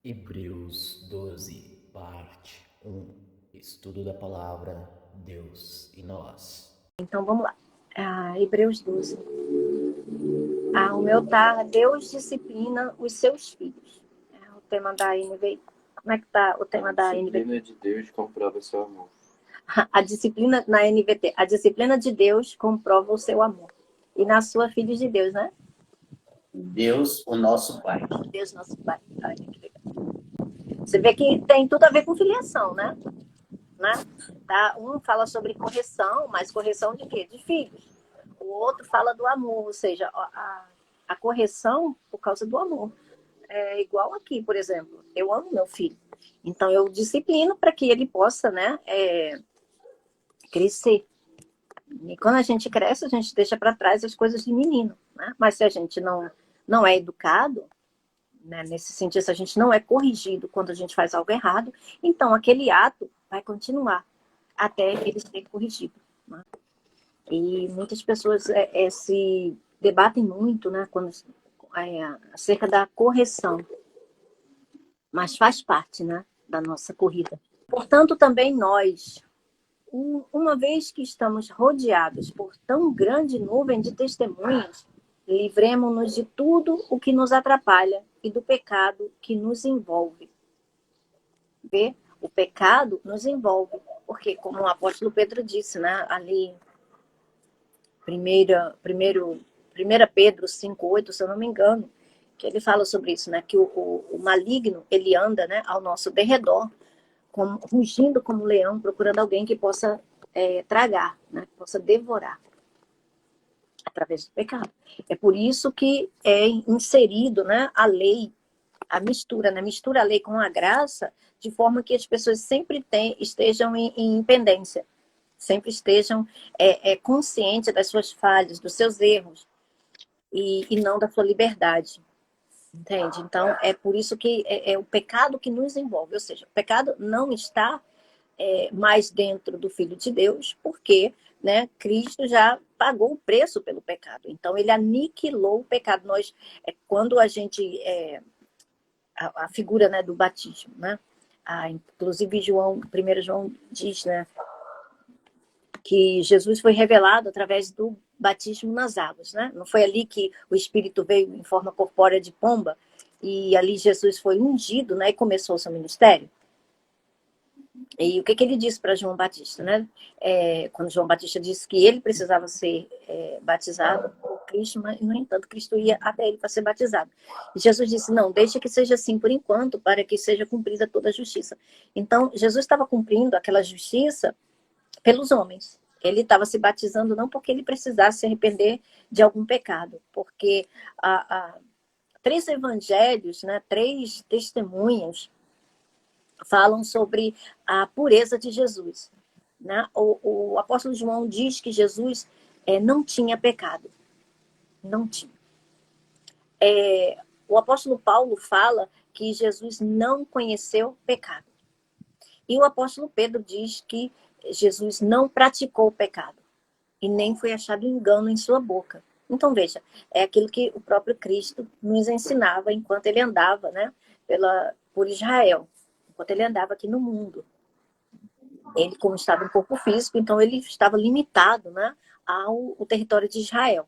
Hebreus 12, parte 1. Estudo da palavra Deus e nós. Então vamos lá. Hebreus 12. O meu tá, Deus disciplina os seus filhos. O tema da NVI. Como é que tá o tema da NVI? A disciplina de Deus comprova seu amor. A disciplina na NVT. A disciplina de Deus comprova o seu amor. E na sua, filhos de Deus, né? Deus, o nosso Pai. Deus, nosso Pai. Olha que legal. Você vê que tem tudo a ver com filiação, né? Tá? Um fala sobre correção, mas correção de quê? De filhos. O outro fala do amor, ou seja, a correção por causa do amor. É igual aqui, por exemplo, eu amo meu filho. Então eu disciplino para que ele possa, né, crescer. E quando a gente cresce, a gente deixa para trás as coisas de menino, né? Mas se a gente não é educado, né, nesse sentido, se a gente não é corrigido quando a gente faz algo errado, então aquele ato vai continuar até ele ser corrigido, né? E muitas pessoas se debatem muito, né, acerca da correção, mas faz parte, né, da nossa corrida. Portanto, também nós, uma vez que estamos rodeados por tão grande nuvem de testemunhas, livremo-nos de tudo o que nos atrapalha e do pecado que nos envolve. Vê? O pecado nos envolve, porque, como o apóstolo Pedro disse, né, ali, 1 Pedro 5,8, se eu não me engano, que ele fala sobre isso, né, que o maligno, ele anda, né, ao nosso derredor, rugindo como um leão, procurando alguém que possa tragar, né, que possa devorar através do pecado. É por isso que é inserido, né, a lei, a mistura, né, mistura a lei com a graça, de forma que as pessoas sempre estejam em pendência, sempre estejam conscientes das suas falhas, dos seus erros, e não da sua liberdade. Entende? Então, é por isso que é o pecado que nos envolve. Ou seja, o pecado não está mais dentro do Filho de Deus, porque, né, Cristo já pagou o preço pelo pecado. Então, ele aniquilou o pecado. Quando a gente... a figura, né, do batismo, né? Inclusive, 1 João diz, né, que Jesus foi revelado através do batismo nas águas, né? Não foi ali que o Espírito veio em forma corpórea de pomba e ali Jesus foi ungido, né, e começou o seu ministério? E o que ele disse para João Batista, né? Quando João Batista disse que ele precisava ser batizado por Cristo, mas, no entanto, Cristo ia até ele para ser batizado. E Jesus disse, não, deixa que seja assim por enquanto, para que seja cumprida toda a justiça. Então, Jesus estava cumprindo aquela justiça pelos homens. Ele estava se batizando não porque ele precisasse se arrepender de algum pecado, porque 3 evangelhos, né, 3 testemunhas falam sobre a pureza de Jesus, né? O apóstolo João diz que Jesus não tinha pecado. Não tinha. O apóstolo Paulo fala que Jesus não conheceu pecado. E o apóstolo Pedro diz que Jesus não praticou o pecado e nem foi achado engano em sua boca. Então, veja, é aquilo que o próprio Cristo nos ensinava enquanto ele andava, né, por Israel, enquanto ele andava aqui no mundo. Ele, como estava em corpo físico, então ele estava limitado, né, ao território de Israel,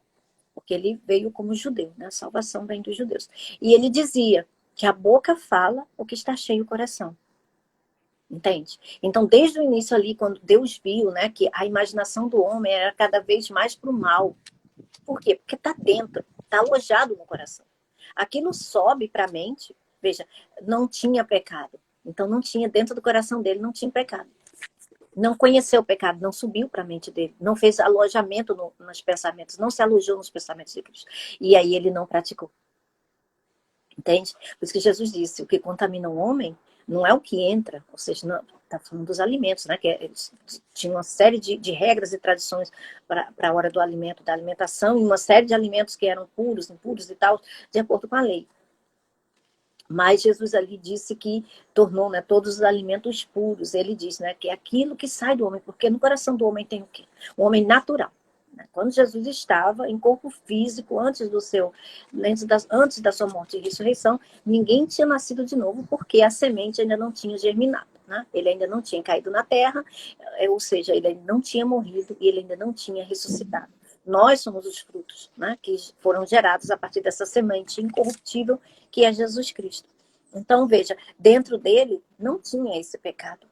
porque ele veio como judeu, né, a salvação vem dos judeus. E ele dizia que a boca fala o que está cheio o coração. Entende? Então, desde o início ali, quando Deus viu, né, que a imaginação do homem era cada vez mais para o mal. Por quê? Porque está dentro, está alojado no coração. Aquilo sobe para a mente, veja, não tinha pecado. Então, não tinha, dentro do coração dele, não tinha pecado. Não conheceu o pecado, não subiu para a mente dele, não fez alojamento nos pensamentos, não se alojou nos pensamentos de Cristo. E aí ele não praticou. Entende? Por isso que Jesus disse, o que contamina o homem não é o que entra, ou seja, está falando dos alimentos, né? Que eles tinham uma série de regras e tradições para a hora do alimento, da alimentação, e uma série de alimentos que eram puros, impuros e tal, de acordo com a lei. Mas Jesus ali disse que tornou, né, todos os alimentos puros. Ele diz, né, que é aquilo que sai do homem, porque no coração do homem tem o quê? O homem natural. Quando Jesus estava em corpo físico, antes da sua morte e ressurreição, ninguém tinha nascido de novo, porque a semente ainda não tinha germinado, né? Ele ainda não tinha caído na terra, ou seja, ele ainda não tinha morrido e ele ainda não tinha ressuscitado. Nós somos os frutos, né, que foram gerados a partir dessa semente incorruptível que é Jesus Cristo. Então, veja, dentro dele não tinha esse pecado.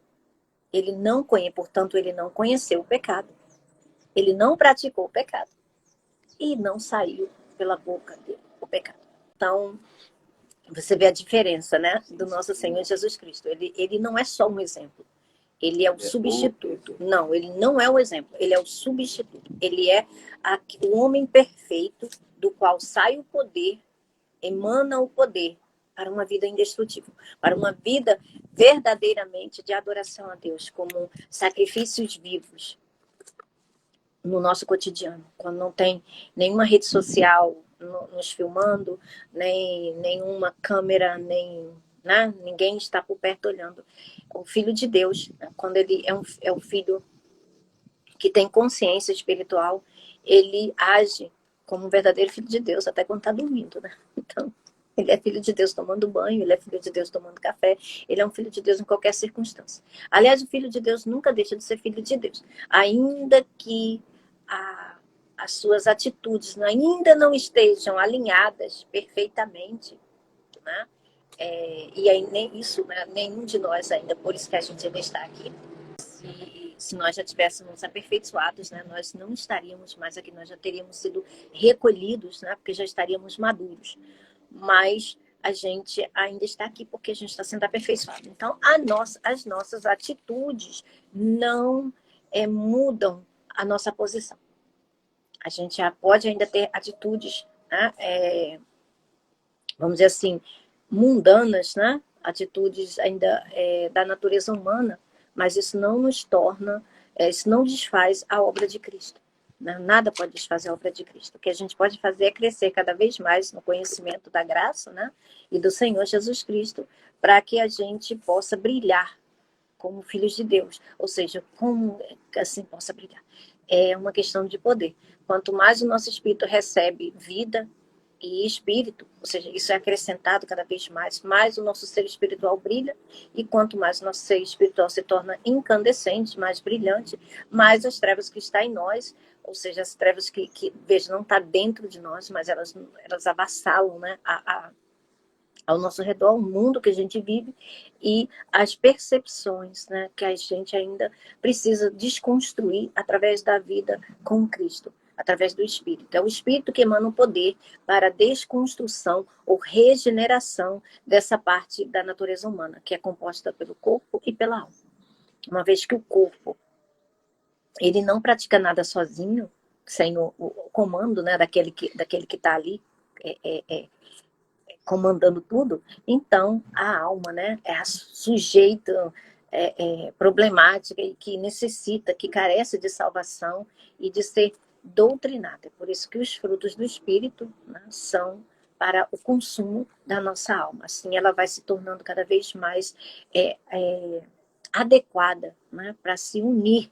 Ele não conhecia, portanto, ele não conheceu o pecado. Ele não praticou o pecado. E não saiu pela boca dele o pecado. Então, você vê a diferença, né, do nosso Senhor Jesus Cristo. Ele não é só um exemplo. Ele é o substituto. Não, ele não é o exemplo. Ele é o substituto. Ele é o homem perfeito do qual sai o poder, emana o poder para uma vida indestrutível, para uma vida verdadeiramente de adoração a Deus, como sacrifícios vivos no nosso cotidiano, quando não tem nenhuma rede social nos filmando, nem nenhuma câmera, né? Ninguém está por perto olhando. O Filho de Deus, quando ele é um filho que tem consciência espiritual, ele age como um verdadeiro filho de Deus, até quando está dormindo, né? Então, ele é filho de Deus tomando banho, ele é filho de Deus tomando café, ele é um filho de Deus em qualquer circunstância. Aliás, o filho de Deus nunca deixa de ser filho de Deus, ainda que as suas atitudes ainda não estejam alinhadas perfeitamente, né? E aí nem isso, né? Nenhum de nós ainda, por isso que a gente ainda está aqui. Se nós já tivéssemos aperfeiçoados, né, nós não estaríamos mais aqui, nós já teríamos sido recolhidos, né, porque já estaríamos maduros. Mas a gente ainda está aqui porque a gente está sendo aperfeiçoado. Então, as nossas atitudes não mudam a nossa posição. A gente pode ainda ter atitudes, né, vamos dizer assim, mundanas, né, atitudes ainda da natureza humana, mas isso não nos torna, isso não desfaz a obra de Cristo. Né? Nada pode desfazer a obra de Cristo. O que a gente pode fazer é crescer cada vez mais no conhecimento da graça, né? E do Senhor Jesus Cristo, para que a gente possa brilhar como filhos de Deus. Ou seja, como assim possa brilhar? É uma questão de poder. Quanto mais o nosso espírito recebe vida e espírito, ou seja, isso é acrescentado cada vez mais o nosso ser espiritual brilha, e quanto mais o nosso ser espiritual se torna incandescente, mais brilhante, mais as trevas que está em nós, ou seja, as trevas que veja, não está dentro de nós, mas elas avassalam, né, ao nosso redor, o mundo que a gente vive e as percepções, né, que a gente ainda precisa desconstruir através da vida com Cristo, através do Espírito. É o Espírito que emana o poder para a desconstrução ou regeneração dessa parte da natureza humana, que é composta pelo corpo e pela alma. Uma vez que o corpo ele não pratica nada sozinho, sem o comando, né, daquele que está ali, comandando tudo, então a alma, né, é a sujeita problemática e que necessita, que carece de salvação e de ser doutrinada. É por isso que os frutos do Espírito, né, são para o consumo da nossa alma. Assim ela vai se tornando cada vez mais adequada, né, para se unir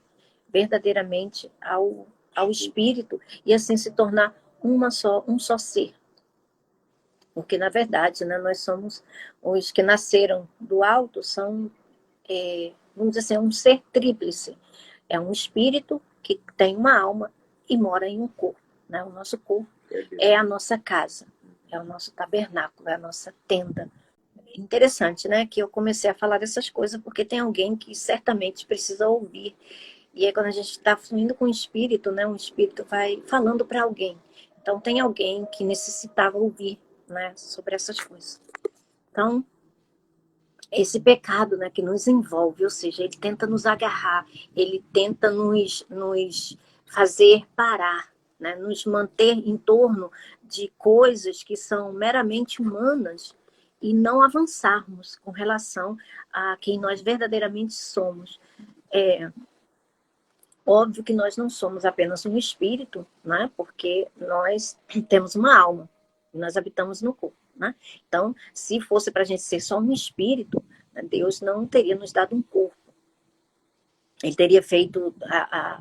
verdadeiramente ao Espírito e assim se tornar um só ser. Porque, na verdade, né, nós somos os que nasceram do alto, são, vamos dizer assim, um ser tríplice. É um espírito que tem uma alma e mora em um corpo. Né? O nosso corpo é a nossa casa, é o nosso tabernáculo, é a nossa tenda. Interessante, né, que eu comecei a falar dessas coisas porque tem alguém que certamente precisa ouvir. E aí, quando a gente está fluindo com o espírito, né, um espírito vai falando para alguém. Então, tem alguém que necessitava ouvir, né, sobre essas coisas. Então, esse pecado, né, que nos envolve, ou seja, ele tenta nos agarrar, ele tenta nos fazer parar, né, nos manter em torno de coisas que são meramente humanas e não avançarmos com relação a quem nós verdadeiramente somos. Óbvio que nós não somos apenas um espírito, né? Porque nós temos uma alma e nós habitamos no corpo. Né? Então, se fosse para a gente ser só um espírito, Deus não teria nos dado um corpo. Ele teria feito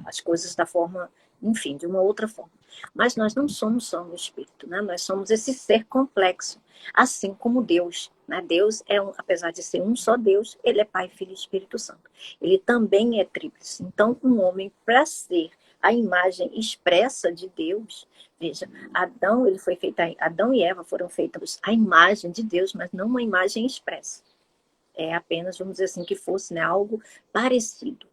as coisas da forma enfim, de uma outra forma. Mas nós não somos só um espírito, né? Nós somos esse ser complexo, assim como Deus. Né? Deus apesar de ser um só Deus, ele é Pai, Filho e Espírito Santo. Ele também é tríplice. Então, um homem, para ser a imagem expressa de Deus, veja, Adão e Eva foram feitos à imagem de Deus, mas não uma imagem expressa. É apenas, vamos dizer assim, que fosse, né, algo parecido.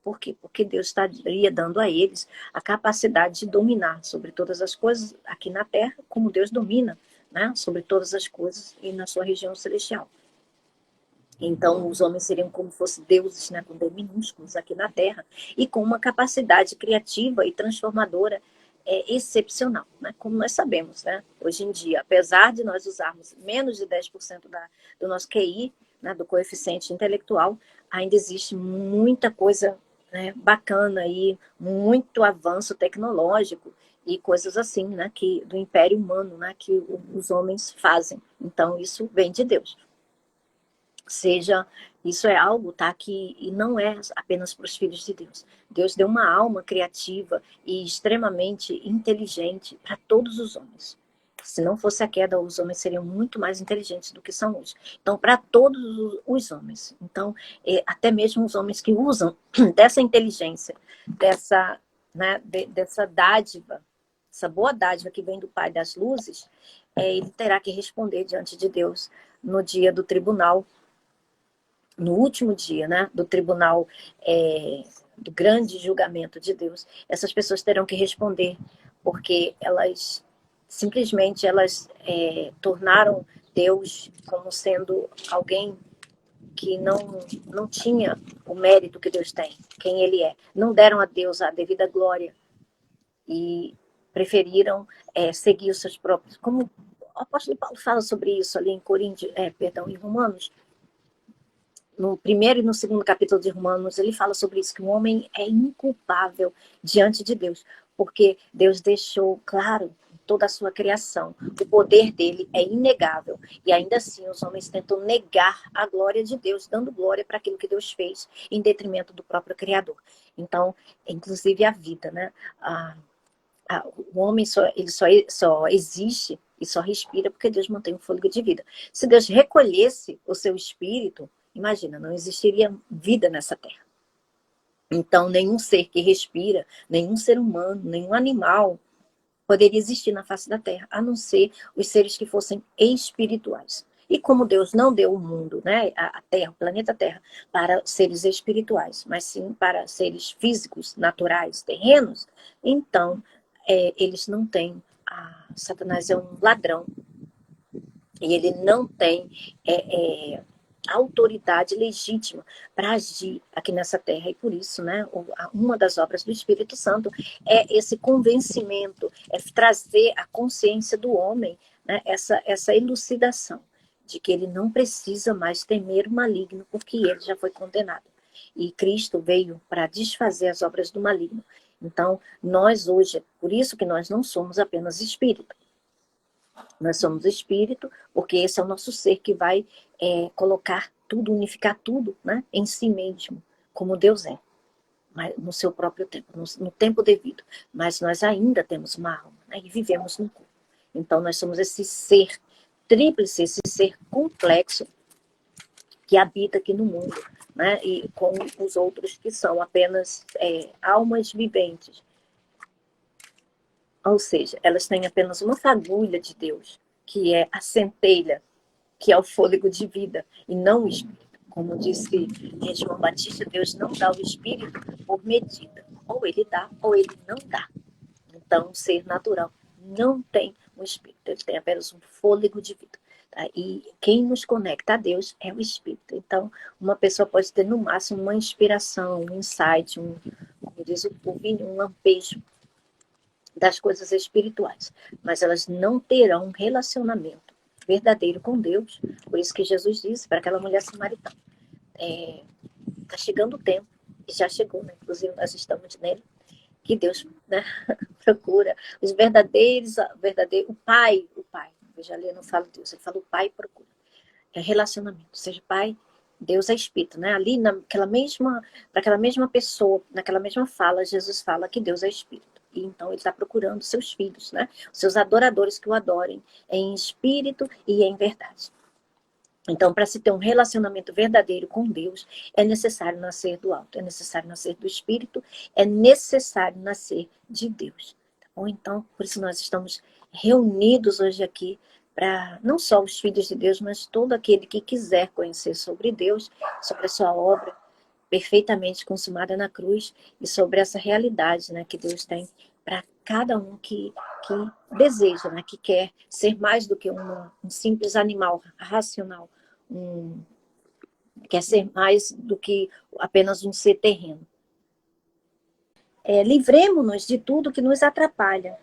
Por quê? Porque Deus estaria dando a eles a capacidade de dominar sobre todas as coisas aqui na Terra, como Deus domina, né, sobre todas as coisas e na sua região celestial. Então, os homens seriam como se fossem deuses, né, com D minúsculos aqui na Terra, e com uma capacidade criativa e transformadora excepcional, né? Como nós sabemos, né? Hoje em dia, apesar de nós usarmos menos de 10% do nosso QI, né, do coeficiente intelectual, ainda existe muita coisa, né, bacana e muito avanço tecnológico e coisas assim, né, do império humano, né, que os homens fazem. Então, isso vem de Deus. Isso é algo, tá, que e não é apenas para os filhos de Deus. Deus deu uma alma criativa e extremamente inteligente para todos os homens. Se não fosse a queda, os homens seriam muito mais inteligentes do que são hoje. Então, para todos os homens. Então, até mesmo os homens que usam dessa inteligência, dessa dádiva, essa boa dádiva que vem do Pai das Luzes, ele terá que responder diante de Deus no dia do tribunal, no último dia, né, do tribunal, do grande julgamento de Deus. Essas pessoas terão que responder, porque elas simplesmente tornaram Deus como sendo alguém que não tinha o mérito que Deus tem, quem ele é. Não deram a Deus a devida glória e preferiram seguir os seus próprios. Como o apóstolo Paulo fala sobre isso ali em Romanos, no primeiro e no segundo capítulo de Romanos, ele fala sobre isso, que o homem é inculpável diante de Deus, porque Deus deixou claro toda a sua criação, o poder dele é inegável, e ainda assim os homens tentam negar a glória de Deus, dando glória para aquilo que Deus fez, em detrimento do próprio Criador. Então, inclusive a vida, né? O homem só existe e só respira porque Deus mantém o fôlego de vida. Se Deus recolhesse o seu espírito, imagina, não existiria vida nessa terra. Então, nenhum ser que respira, nenhum ser humano, nenhum animal poderia existir na face da terra, a não ser os seres que fossem espirituais. E como Deus não deu o mundo, né, a Terra, o planeta Terra, para seres espirituais, mas sim para seres físicos, naturais, terrenos, então eles não têm. Satanás é um ladrão e ele não tem autoridade legítima para agir aqui nessa terra. E por isso, né, uma das obras do Espírito Santo é esse convencimento, é trazer a consciência do homem, né, essa elucidação de que ele não precisa mais temer o maligno, porque ele já foi condenado. E Cristo veio para desfazer as obras do maligno. Então, nós hoje, por isso que nós não somos apenas espírito. Nós somos espírito, porque esse é o nosso ser que vai colocar tudo, unificar tudo, né, em si mesmo, como Deus é, mas no seu próprio tempo, no tempo devido. Mas nós ainda temos uma alma, né, e vivemos no corpo. Então nós somos esse ser tríplice, esse ser complexo que habita aqui no mundo, né, e com os outros que são apenas almas viventes. Ou seja, elas têm apenas uma fagulha de Deus, que é a centelha, que é o fôlego de vida, e não o espírito. Como disse João Batista, Deus não dá o espírito por medida. Ou ele dá, ou ele não dá. Então, o ser natural não tem um espírito, ele tem apenas um fôlego de vida. Tá? E quem nos conecta a Deus é o espírito. Então, uma pessoa pode ter no máximo uma inspiração, um insight, como diz o Vinho, um lampejo das coisas espirituais, mas elas não terão um relacionamento verdadeiro com Deus. Por isso que Jesus disse para aquela mulher samaritana, está chegando o tempo, e já chegou, né? Inclusive nós estamos nele, que Deus, né, procura os verdadeiros, o Pai, veja ali, não fala Deus, ele fala o Pai procura, é relacionamento, seja Pai, Deus é Espírito, né? Ali para aquela mesma pessoa, naquela mesma fala, Jesus fala que Deus é Espírito. E então ele está procurando seus filhos, né? Seus adoradores que o adorem em espírito e em verdade. Então, para se ter um relacionamento verdadeiro com Deus, é necessário nascer do alto, é necessário nascer do Espírito, é necessário nascer de Deus. Tá bom? Então, por isso nós estamos reunidos hoje aqui para não só os filhos de Deus, mas todo aquele que quiser conhecer sobre Deus, sobre a sua obra perfeitamente consumada na cruz e sobre essa realidade, né, que Deus tem para cada um que deseja, né, que quer ser mais do que um simples animal racional, quer ser mais do que apenas um ser terreno. Livremos-nos de tudo que nos atrapalha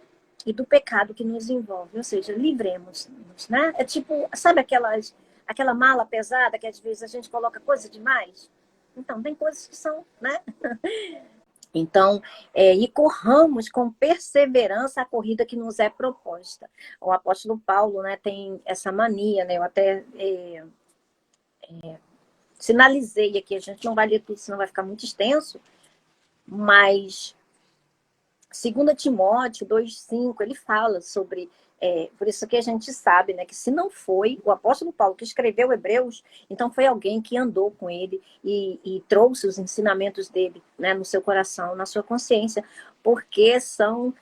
e do pecado que nos envolve, ou seja, livremos-nos, né? É tipo, sabe aquela mala pesada que às vezes a gente coloca coisa demais? Então, tem coisas que são, né? Então, e corramos com perseverança a corrida que nos é proposta. O apóstolo Paulo, né, tem essa mania, né? Eu até sinalizei aqui, a gente não vai ler tudo, senão vai ficar muito extenso, mas 2 Timóteo 2,5, ele fala sobre, por isso que a gente sabe, né, que se não foi o apóstolo Paulo que escreveu Hebreus, então foi alguém que andou com ele e trouxe os ensinamentos dele, né, no seu coração, na sua consciência, porque são,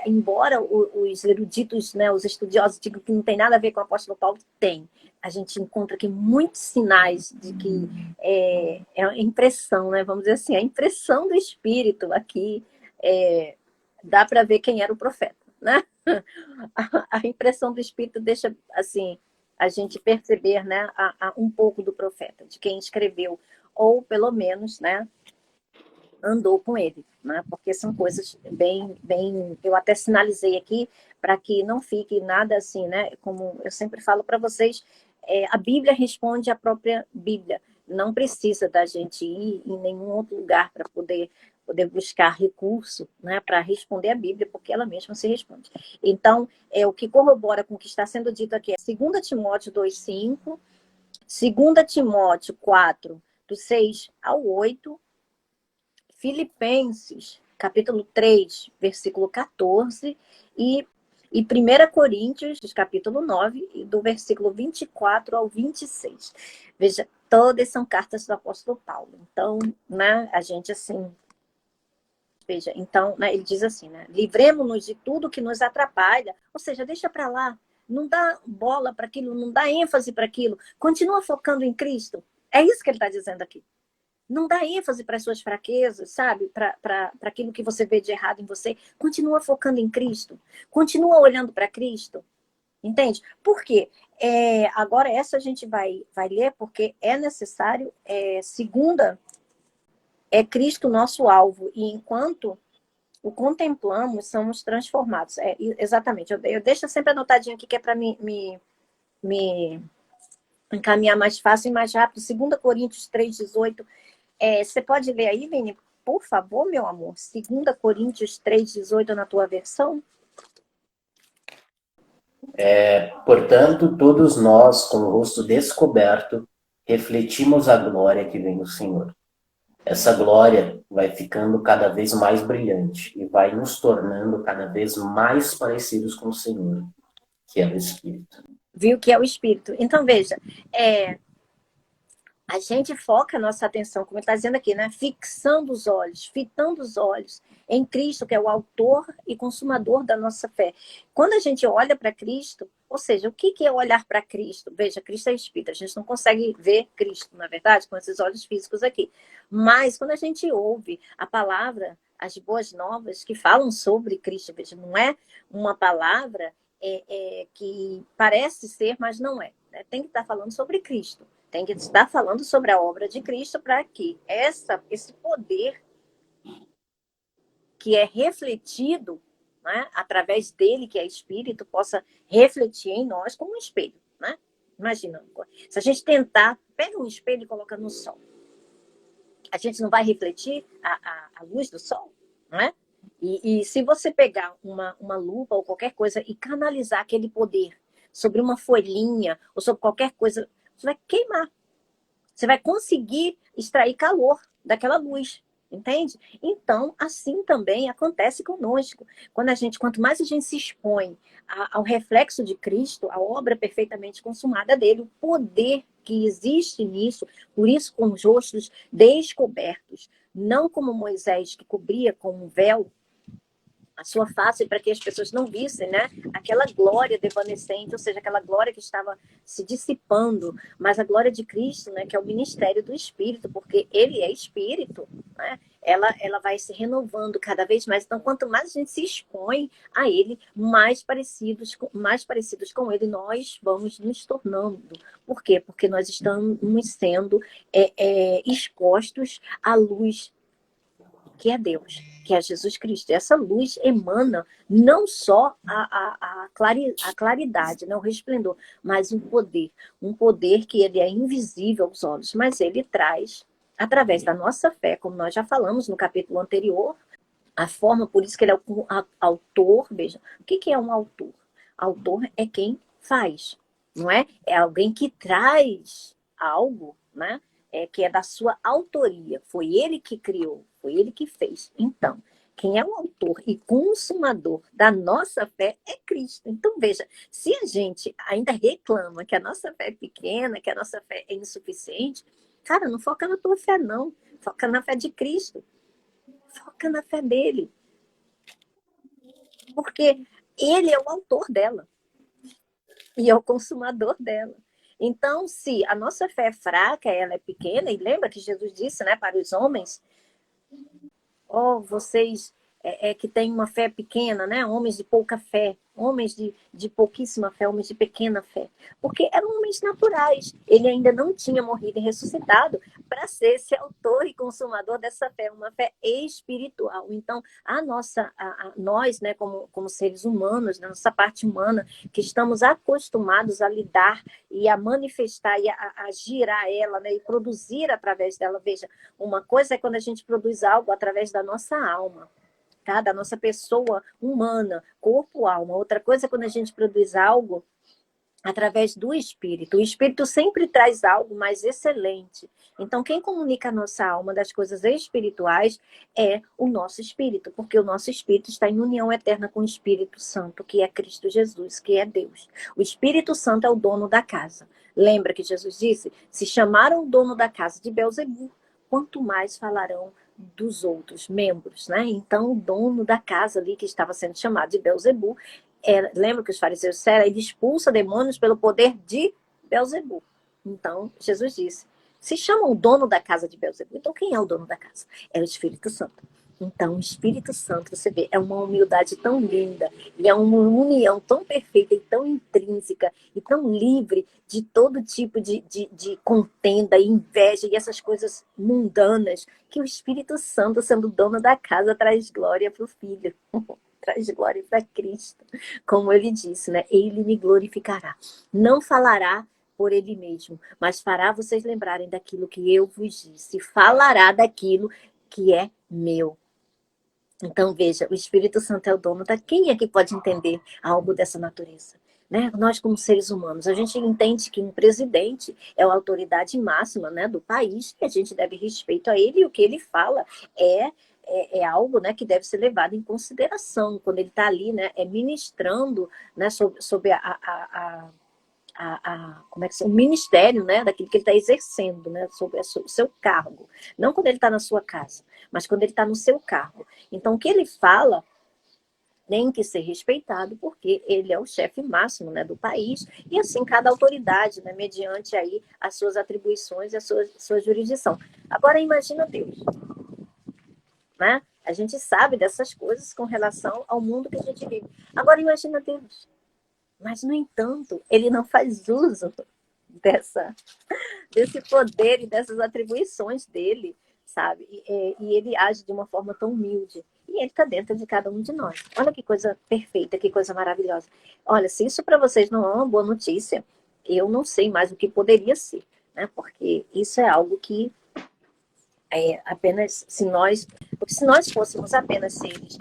embora os eruditos, né, os estudiosos digam que não tem nada a ver com o apóstolo Paulo, tem. A gente encontra aqui muitos sinais de que é a impressão, né, vamos dizer assim, a impressão do Espírito aqui, dá para ver quem era o profeta, né? A impressão do Espírito deixa, assim, a gente perceber, né, um pouco do profeta, de quem escreveu, ou pelo menos, né, andou com ele, né? Porque são coisas bem, eu até sinalizei aqui para que não fique nada assim, né? Como eu sempre falo para vocês, a Bíblia responde à própria Bíblia. Não precisa da gente ir em nenhum outro lugar para poder buscar recurso, né, para responder a Bíblia, porque ela mesma se responde. Então, o que corrobora com o que está sendo dito aqui é 2 Timóteo 2,5, 2 Timóteo 4, do 6 ao 8, Filipenses, capítulo 3, versículo 14, e 1 Coríntios, capítulo 9, do versículo 24 ao 26. Veja, todas são cartas do apóstolo Paulo. Então, né, a gente assim... Veja, então, né, ele diz assim, né, livremos-nos de tudo que nos atrapalha, ou seja, deixa para lá, não dá bola para aquilo, não dá ênfase para aquilo, continua focando em Cristo. É isso que ele está dizendo aqui. Não dá ênfase para as suas fraquezas, sabe? Para aquilo que você vê de errado em você. Continua focando em Cristo. Continua olhando para Cristo. Entende? Por quê? Agora essa a gente vai ler porque é necessário. Segunda, é Cristo nosso alvo. E enquanto o contemplamos, somos transformados. Exatamente. Eu deixo sempre anotadinho aqui que é para me encaminhar mais fácil e mais rápido. 2 Coríntios 3,18. Você pode ler aí, Vini, por favor, meu amor? 2 Coríntios 3,18 na tua versão? Portanto, todos nós, com o rosto descoberto, refletimos a glória que vem do Senhor. Essa glória vai ficando cada vez mais brilhante e vai nos tornando cada vez mais parecidos com o Senhor, que é o Espírito. Viu que é o Espírito. Então, veja, a gente foca a nossa atenção, como ele está dizendo aqui, né? Fitando os olhos em Cristo, que é o autor e consumador da nossa fé. Quando a gente olha para Cristo, ou seja, o que é olhar para Cristo? Veja, Cristo é Espírito, a gente não consegue ver Cristo, na verdade, com esses olhos físicos aqui. Mas quando a gente ouve a palavra, as boas novas que falam sobre Cristo, veja, não é uma palavra que parece ser, mas não é. Né? Tem que estar falando sobre Cristo. Tem que estar falando sobre a obra de Cristo para que esse poder que é refletido, né, através dele, que é Espírito, possa refletir em nós como um espelho. Né? Imagina, se a gente tentar, pega um espelho e coloca no sol, a gente não vai refletir a luz do sol? Né? E se você pegar uma lupa ou qualquer coisa e canalizar aquele poder sobre uma folhinha ou sobre qualquer coisa, você vai queimar. Você vai conseguir extrair calor daquela luz. Entende? Então, assim também acontece conosco. Quanto mais a gente se expõe ao reflexo de Cristo, à obra perfeitamente consumada dele, o poder que existe nisso, por isso com os rostos descobertos, não como Moisés que cobria com um véu a sua face para que as pessoas não vissem, né? Aquela glória evanescente, ou seja, aquela glória que estava se dissipando, mas a glória de Cristo, né? Que é o ministério do Espírito, porque Ele é Espírito, né? Ela vai se renovando cada vez mais. Então, quanto mais a gente se expõe a Ele, mais parecidos com Ele nós vamos nos tornando. Por quê? Porque nós estamos sendo expostos à luz que é Deus, que é Jesus Cristo. Essa luz emana não só a claridade, né, o resplendor, mas um poder que ele é invisível aos olhos, mas ele traz, através da nossa fé, como nós já falamos no capítulo anterior, a forma, por isso que ele é o autor. Veja, o que é um autor? Autor é quem faz, não é? É alguém que traz algo, né? Que é da sua autoria. Foi ele que criou, foi ele que fez. Então, quem é o autor e consumador da nossa fé é Cristo. Então, veja, se a gente ainda reclama que a nossa fé é pequena, que a nossa fé é insuficiente, cara, não foca na tua fé, não. Foca na fé de Cristo. Foca na fé dele. Porque ele é o autor dela e é o consumador dela. Então, se a nossa fé é fraca, ela é pequena, e lembra que Jesus disse, né, para os homens, vocês que têm uma fé pequena, né? Homens de pouca fé, homens de pouquíssima fé, homens de pequena fé. Porque eram homens naturais. Ele ainda não tinha morrido e ressuscitado para ser esse autor e consumador dessa fé, uma fé espiritual. Então, nós, né, como seres humanos, na nossa parte humana, que estamos acostumados a lidar e a manifestar e a girar ela, né, e produzir através dela. Veja, uma coisa é quando a gente produz algo através da nossa alma, tá? Da nossa pessoa humana, corpo, alma. Outra coisa é quando a gente produz algo através do Espírito. O Espírito sempre traz algo mais excelente. Então, quem comunica a nossa alma das coisas espirituais é o nosso espírito, porque o nosso espírito está em união eterna com o Espírito Santo, que é Cristo Jesus, que é Deus. O Espírito Santo é o dono da casa. Lembra que Jesus disse: se chamaram o dono da casa de Beelzebul, quanto mais falarão dos outros membros, né? Então, o dono da casa ali, que estava sendo chamado de Beelzebul, lembra que os fariseus disseram? Ele expulsa demônios pelo poder de Beelzebul. Então, Jesus disse: se chama o dono da casa de Beelzebul, então quem é o dono da casa? É o Espírito Santo. Então, o Espírito Santo, você vê, é uma humildade tão linda, e é uma união tão perfeita e tão intrínseca e tão livre de todo tipo de contenda, inveja e essas coisas mundanas, que o Espírito Santo, sendo dono da casa, traz glória para o Filho. Traz glória para Cristo. Como ele disse, né? Ele me glorificará. Não falará por ele mesmo, mas fará vocês lembrarem daquilo que eu vos disse. Falará daquilo que é meu. Então, veja, o Espírito Santo é o dono da... Quem é que pode entender algo dessa natureza? Né? Nós, como seres humanos, a gente entende que um presidente é a autoridade máxima, né, do país, e a gente deve respeito a ele, e o que ele fala é algo, né, que deve ser levado em consideração quando ele está ali, né, ministrando, né, sobre como é que o ministério, né, daquilo que ele está exercendo, né, sobre o seu cargo. Não quando ele está na sua casa, mas quando ele está no seu cargo. Então, o que ele fala tem que ser respeitado, porque ele é o chefe máximo, né, do país, e assim cada autoridade, né, mediante aí as suas atribuições e a sua jurisdição. Agora, imagina Deus, né? A gente sabe dessas coisas com relação ao mundo que a gente vive. Agora, imagina Deus. Mas, no entanto, ele não faz uso desse poder e dessas atribuições dele, sabe? E ele age de uma forma tão humilde. E ele está dentro de cada um de nós. Olha que coisa perfeita, que coisa maravilhosa. Olha, se isso para vocês não é uma boa notícia, eu não sei mais o que poderia ser, né? Porque isso é algo que apenas porque se nós fôssemos apenas seres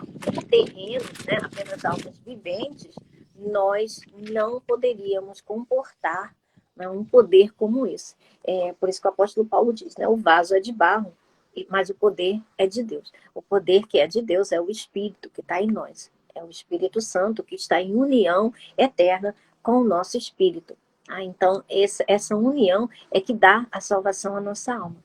terrenos, né? Apenas almas viventes, nós não poderíamos comportar, né, um poder como esse. Por isso que o apóstolo Paulo diz, né, o vaso é de barro mas o poder é de Deus. O poder que é de Deus é o Espírito que está em nós. É o Espírito Santo que está em união eterna com o nosso espírito. Então, essa união é que dá a salvação à nossa alma.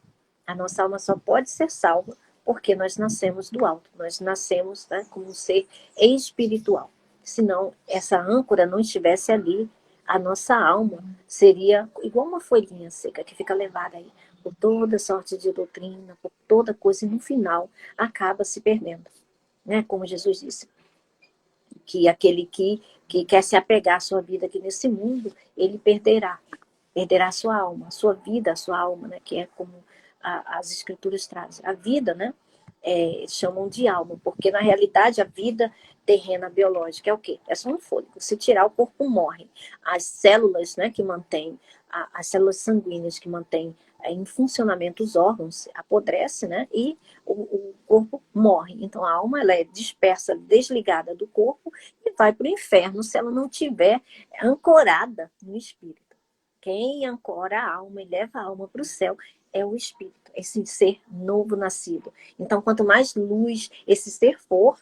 A nossa alma só pode ser salva porque nós nascemos do alto. Nós nascemos, né, como um ser espiritual. Senão, essa âncora não estivesse ali, a nossa alma seria igual uma folhinha seca que fica levada aí por toda sorte de doutrina, por toda coisa, e no final acaba se perdendo. Né? Como Jesus disse, que aquele que quer se apegar à sua vida aqui nesse mundo, ele perderá a sua alma, a sua vida, a sua alma, né? Que é como as escrituras trazem. A vida, né? Chamam de alma, porque na realidade a vida terrena biológica é o quê? É só um fôlego. Se tirar, o corpo morre. As células, né, que mantêm, as células sanguíneas que mantêm em funcionamento os órgãos apodrecem, né, e o corpo morre. Então a alma ela é dispersa, desligada do corpo e vai para o inferno se ela não tiver ancorada no espírito. Quem ancora a alma e leva a alma para o céu é o espírito, esse ser novo nascido. Então, quanto mais luz esse ser for,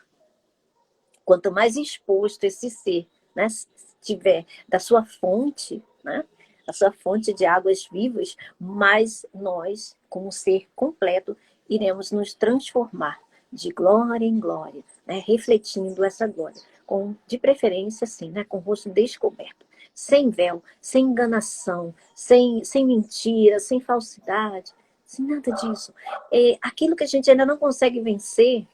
quanto mais exposto esse ser, né, tiver da sua fonte, né, a sua fonte de águas vivas, mais nós, como ser completo, iremos nos transformar de glória em glória, né, refletindo essa glória, de preferência assim, né, com o rosto descoberto, sem véu, sem enganação, sem mentira, sem falsidade, sem nada disso. Aquilo que a gente ainda não consegue vencer,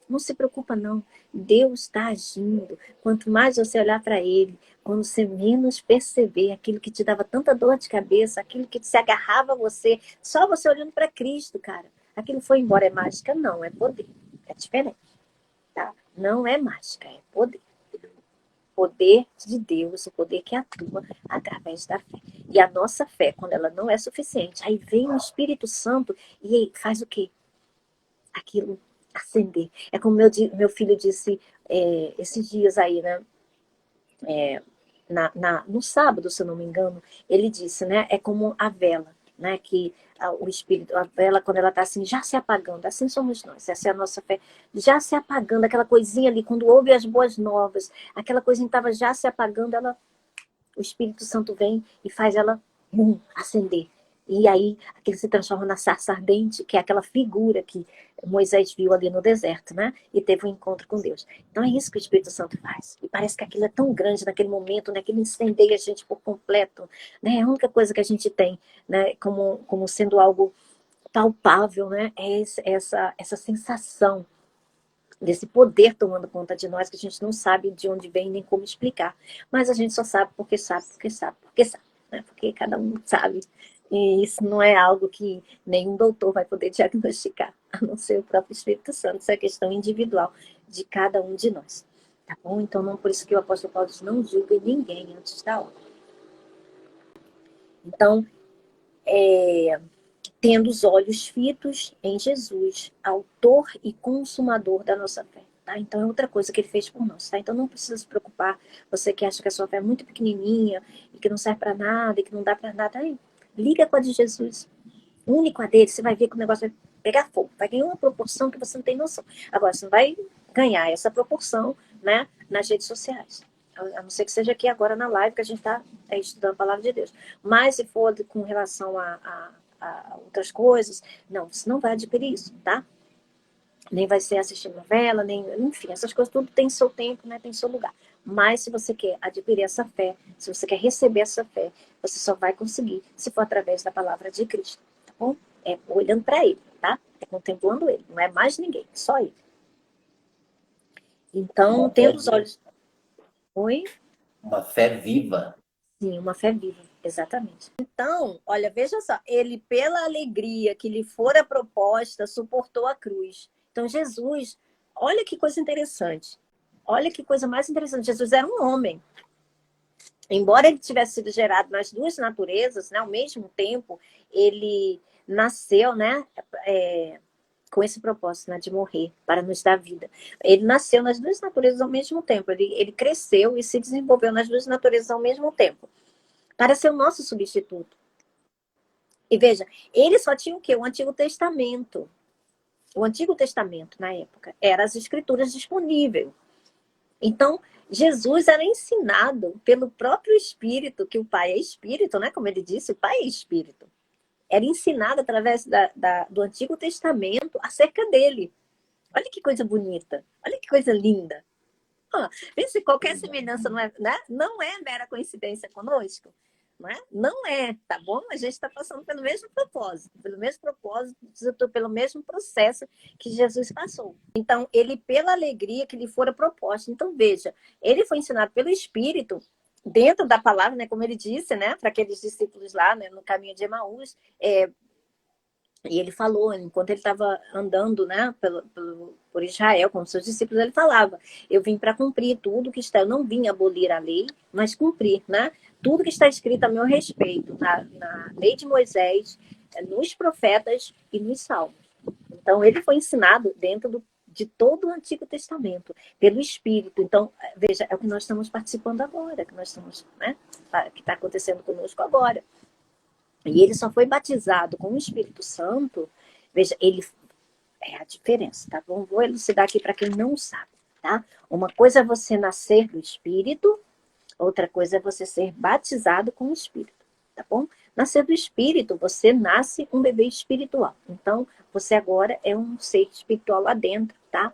não se preocupa não, Deus está agindo. Quanto mais você olhar para Ele, quando você menos perceber aquilo que te dava tanta dor de cabeça, aquilo que se agarrava a você, só você olhando para Cristo, cara, aquilo foi embora. É mágica? Não, é poder. É diferente, tá? Não é mágica, é poder. Poder de Deus, o poder que atua através da fé. E a nossa fé, quando ela não é suficiente, aí vem o Espírito Santo e faz o quê? Aquilo acender. É como meu filho disse esses dias aí, né? No sábado, se eu não me engano, ele disse, né? É como a vela, né? Que o espírito, a vela, quando ela está assim, já se apagando, assim somos nós, essa é a nossa fé, já se apagando, aquela coisinha ali, quando ouve as boas novas, aquela coisinha estava já se apagando, o Espírito Santo vem e faz ela acender. E aí aquilo se transforma na sarça ardente, que é aquela figura que Moisés viu ali no deserto, né? E teve um encontro com Deus. Então é isso que o Espírito Santo faz. E parece que aquilo é tão grande naquele momento, né? Que ele incendeia a gente por completo. Né? É a única coisa que a gente tem, né? Como sendo algo palpável, né? É essa sensação desse poder tomando conta de nós, que a gente não sabe de onde vem nem como explicar. Mas a gente só sabe porque sabe, porque sabe, porque sabe. Né? Porque cada um sabe. E isso não é algo que nenhum doutor vai poder diagnosticar, a não ser o próprio Espírito Santo. Isso é questão individual de cada um de nós. Tá bom? Então, não por isso que o apóstolo Paulo diz, não julgue ninguém antes da hora. Então, tendo os olhos fitos em Jesus, autor e consumador da nossa fé. Tá? Então é outra coisa que ele fez por nós. Tá? Então não precisa se preocupar, você que acha que a sua fé é muito pequenininha e que não serve para nada e que não dá para nada, aí, liga com a de Jesus, une com a dele, você vai ver que o negócio vai pegar fogo, vai ganhar uma proporção que você não tem noção. Agora, você não vai ganhar essa proporção, né, nas redes sociais. A não ser que seja aqui agora na live, que a gente está estudando a palavra de Deus. Mas se for com relação a outras coisas, não, você não vai adquirir isso, tá? Nem vai ser assistir novela, nem, enfim, essas coisas tudo tem seu tempo, né? Tem seu lugar. Mas se você quer adquirir essa fé, se você quer receber essa fé, você só vai conseguir se for através da palavra de Cristo, tá bom? É olhando para Ele, tá? É contemplando Ele, não é mais ninguém, só Ele. Então, tendo os olhos... Oi? Uma fé viva. Sim, uma fé viva, exatamente. Então, olha, veja só, ele, pela alegria que lhe fora proposta, suportou a cruz. Então, Jesus, olha que coisa interessante. Olha que coisa mais interessante. Jesus era um homem. Embora ele tivesse sido gerado nas duas naturezas, né, ao mesmo tempo, ele nasceu, né, com esse propósito, né, de morrer para nos dar vida. Ele nasceu nas duas naturezas ao mesmo tempo. Ele cresceu e se desenvolveu nas duas naturezas ao mesmo tempo, para ser o nosso substituto. E veja, ele só tinha o quê? O Antigo Testamento. O Antigo Testamento, na época, eram as escrituras disponíveis. Então, Jesus era ensinado pelo próprio Espírito, que o Pai é Espírito, né? Como ele disse, o Pai é Espírito. Era ensinado através do Antigo Testamento acerca dele. Olha que coisa bonita, olha que coisa linda. Vê se qualquer semelhança não é, né? Não é mera coincidência conosco. Não é, tá bom? A gente está passando pelo mesmo propósito, pelo mesmo processo que Jesus passou. Então, ele, pela alegria que lhe fora proposta. Então, veja, ele foi ensinado pelo Espírito, dentro da palavra, né? Como ele disse, né? Para aqueles discípulos lá, né? No caminho de Emaús, e ele falou, enquanto ele estava andando, né, por Israel com seus discípulos, ele falava: eu vim para cumprir tudo que está, eu não vim abolir a lei, mas cumprir, né? Tudo que está escrito a meu respeito, na lei de Moisés, nos profetas e nos salmos. Então, ele foi ensinado dentro de todo o Antigo Testamento, pelo Espírito. Então, veja, é o que nós estamos participando agora, que nós estamos, né, que está acontecendo conosco agora. E ele só foi batizado com o Espírito Santo. Veja, ele é a diferença, tá bom? Vou elucidar aqui para quem não sabe, tá? Uma coisa é você nascer do Espírito, outra coisa é você ser batizado com o Espírito, tá bom? Nascer do Espírito, você nasce um bebê espiritual. Então, você agora é um ser espiritual lá dentro, tá?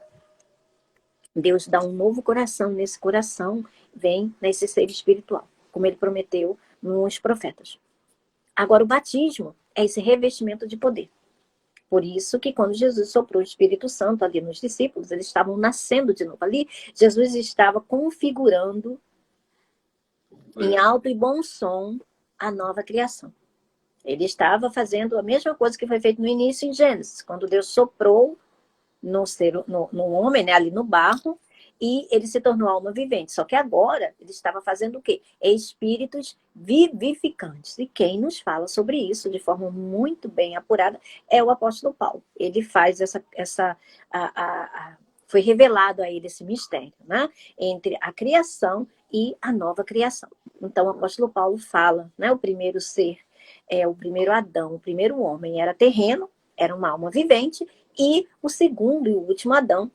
Deus dá um novo coração, nesse coração vem nesse ser espiritual, como ele prometeu nos profetas. Agora, o batismo é esse revestimento de poder. Por isso que quando Jesus soprou o Espírito Santo ali nos discípulos, eles estavam nascendo de novo. Ali, Jesus estava configurando em alto e bom som a nova criação. Ele estava fazendo a mesma coisa que foi feito no início em Gênesis, quando Deus soprou no homem, né, ali no barro, e ele se tornou alma vivente. Só que agora ele estava fazendo o quê? Espíritos vivificantes. E quem nos fala sobre isso de forma muito bem apurada é o apóstolo Paulo. Ele faz foi revelado a ele esse mistério, né? Entre a criação e a nova criação. Então o apóstolo Paulo fala, né? O primeiro ser, o primeiro Adão, o primeiro homem era terreno, era uma alma vivente, e o segundo e o último Adão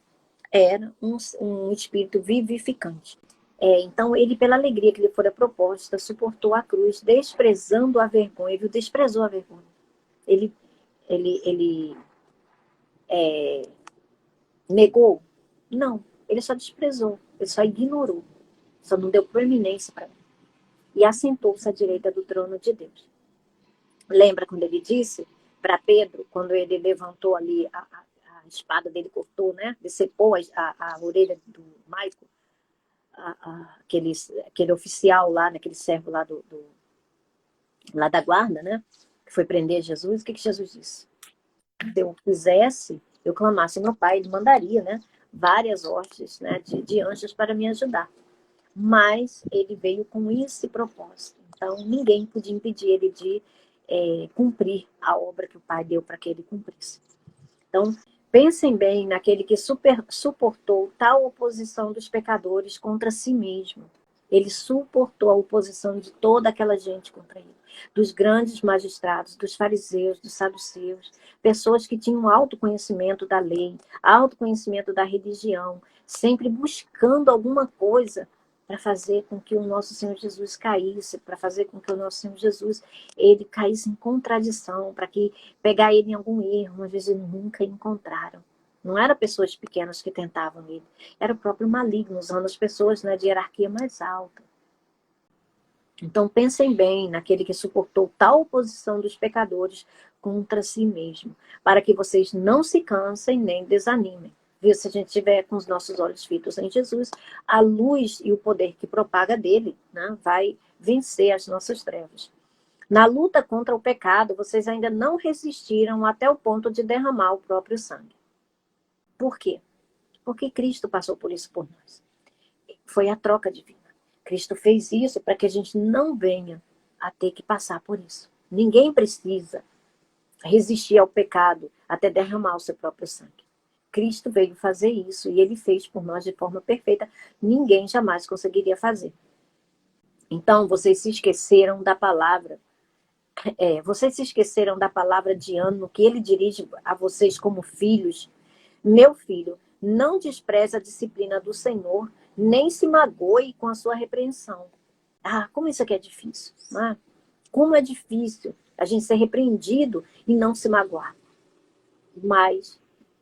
era um espírito vivificante. Então, ele, pela alegria que lhe fora proposta, suportou a cruz, desprezando a vergonha. Ele desprezou a vergonha. Ele negou? Não. Ele só desprezou. Ele só ignorou. Só não deu proeminência para ele. E assentou-se à direita do trono de Deus. Lembra quando ele disse para Pedro, quando ele levantou ali a espada dele, cortou, né? Decepou a orelha do Maico, aquele oficial lá, aquele servo lá lá da guarda, né? Que foi prender Jesus. O que Jesus disse? Se eu quisesse, eu clamasse meu pai, ele mandaria, né? Várias hostes, né? De anjos para me ajudar. Mas ele veio com esse propósito. Então, ninguém podia impedir ele de cumprir a obra que o pai deu para que ele cumprisse. Então, pensem bem naquele que suportou tal oposição dos pecadores contra si mesmo. Ele suportou a oposição de toda aquela gente contra ele. Dos grandes magistrados, dos fariseus, dos saduceus, pessoas que tinham autoconhecimento da lei, autoconhecimento da religião, sempre buscando alguma coisa para fazer com que o nosso Senhor Jesus caísse, para fazer com que o nosso Senhor Jesus ele caísse em contradição, para que pegar ele em algum erro, às vezes nunca encontraram. Não eram pessoas pequenas que tentavam ele, era o próprio maligno, usando as pessoas, né, de hierarquia mais alta. Então pensem bem naquele que suportou tal oposição dos pecadores contra si mesmo, para que vocês não se cansem nem desanimem. Viu? Se a gente estiver com os nossos olhos fitos em Jesus, a luz e o poder que propaga dele, né, vai vencer as nossas trevas. Na luta contra o pecado, vocês ainda não resistiram até o ponto de derramar o próprio sangue. Por quê? Porque Cristo passou por isso por nós. Foi a troca divina. Cristo fez isso para que a gente não venha a ter que passar por isso. Ninguém precisa resistir ao pecado até derramar o seu próprio sangue. Cristo veio fazer isso e ele fez por nós de forma perfeita. Ninguém jamais conseguiria fazer. Então, vocês se esqueceram da palavra Vocês se esqueceram da palavra de ano que ele dirige a vocês como filhos? Meu filho, não despreze a disciplina do Senhor, nem se magoe com a sua repreensão. Como isso aqui é difícil, né? Como é difícil a gente ser repreendido e não se magoar. Mas